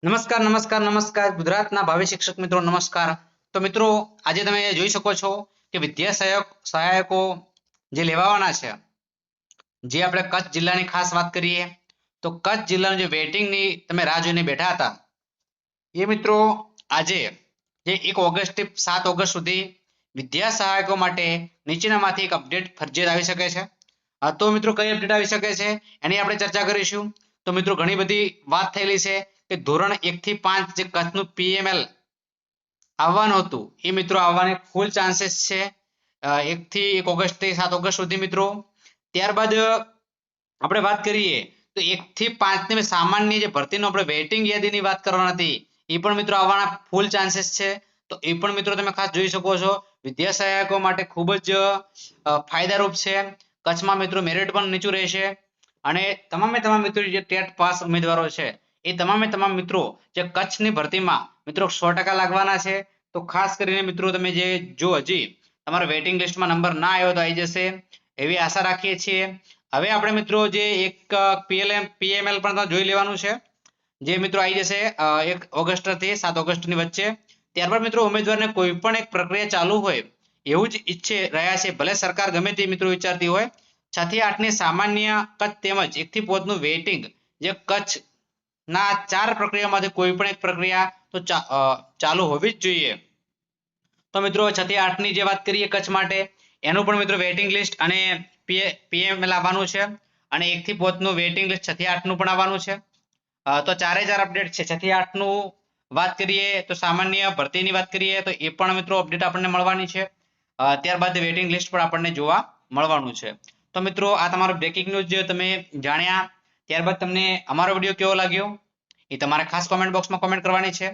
નમસ્કાર નમસ્કાર નમસ્કાર ગુજરાતના ભાવિ શિક્ષક મિત્રો નમસ્કાર। તો મિત્રો આજે તમે જોઈ શકો છો કે વિદ્યા સહાયકો જે લેવાવાના છે, જે આપણે કચ્છ જિલ્લાની ખાસ વાત કરીએ તો કચ્છ જિલ્લાનું જે વેટિંગની તમે રાહ જોઈને બેઠા હતા એ મિત્રો આજે જે 1 ઓગસ્ટથી 7 ઓગસ્ટ સુધી વિદ્યા સહાયકો માટે નીચેનામાંથી એક અપડેટ ફરજિયાત આવી શકે છે। તો મિત્રો કઈ અપડેટ આવી શકે છે એની આપણે ચર્ચા કરીશું। તો મિત્રો ઘણી બધી વાત થયેલી છે કે ધોરણ 1 થી 5 જે કચ્છનું PML આવવાનું હતું એ મિત્રો આવવાને ફૂલ ચાન્સીસ છે 1 થી 1 ઓગસ્ટ થી 7 ઓગસ્ટ સુધી મિત્રો। ત્યારબાદ આપણે વાત કરીએ તો 1 થી 5 ની સામાન્ય જે ભરતીનો આપણે વેઇટિંગ યાદીની વાત કરવાની હતી એ પણ મિત્રો આવવાના ફૂલ ચાન્સીસ છે। તો એ પણ મિત્રો તમે ખાસ જોઈ શકો છો વિદ્યા સહાયકો માટે ખૂબ જ ફાયદારૂપ છે। કચ્છમાં મિત્રો મેરિટ પણ નીચું રહેશે અને તમામે તમામ મિત્રો જે ટેટ પાસ ઉમેદવારો છે એ તમામે તમામ મિત્રો જે કચ્છની ભરતીમાં મિત્રો 100% લાગવાના છે। તો ખાસ કરીને મિત્રો તમે જે જો હજી તમારા વેઇટિંગ લિસ્ટમાં નંબર ના આવ્યો તો આવી જશે એવી આશા રાખીએ છીએ। હવે આપણે મિત્રો જે એક PML પણ જોઈ લેવાનું છે જે મિત્રો આવી જશે 1 ઓગસ્ટ થી 7 ઓગસ્ટની વચ્ચે। ત્યારબાદ મિત્રો ઉમેદવારને કોઈ પણ એક પ્રક્રિયા ચાલુ હોય એવું જ ઈચ્છે રહ્યા છે, ભલે સરકાર ગમે તે મિત્રો વિચારતી હોય, 6 થી 8 ની સામાન્ય કચ્છ તેમજ 1 થી 5 નું વેઇટિંગ જે કચ્છ ના 4 પ્રક્રિયામાંથી કોઈ પણ એક પ્રક્રિયા તો ચાલુ હોવી જ જોઈએ। તો મિત્રો 6 થી 8 ની જે વાત કરીએ કચ્છ માટે એનું પણ મિત્રો વેઇટિંગ લિસ્ટ અને PML આવવાનું છે અને 1 થી 5 નું વેઇટિંગ લિસ્ટ 6 થી 8 નું પણ આવવાનું છે। તો 4 અપડેટ છે। 6 થી 8 નું વાત કરીએ તો સામાન્ય ભરતીની વાત કરીએ તો એ પણ મિત્રો અપડેટ આપણને મળવાની છે। ત્યારબાદ વેઇટિંગ લિસ્ટ પણ આપણને જોવા મળવાનું છે। તો મિત્રો આ તમારો બ્રેકિંગ ન્યૂઝ જે તમે જાણ્યા, ત્યારબાદ તમને અમારો વિડીયો કેવો લાગ્યો એ તમારે ખાસ કોમેન્ટ બોક્સમાં કોમેન્ટ કરવાની છે।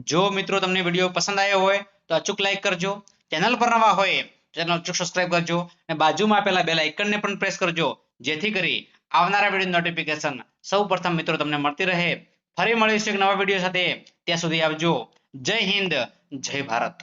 જો મિત્રો તમને વિડીયો પસંદ આવ્યો હોય તો અચૂક લાઈક કરજો, ચેનલ પર નવા હોય ચેનલ અચૂક સબસ્ક્રાઇબ કરજો અને બાજુમાં આપેલા બેલ આઇકનને પણ પ્રેસ કરજો જેથી કરી આવનારા વિડીયો નોટિફિકેશન સૌપ્રથમ મિત્રો તમને મળતી રહે। ફરી મળીશું એક નવા વિડીયો સાથે, ત્યાં સુધી આવજો। જય હિન્દ, જય ભારત।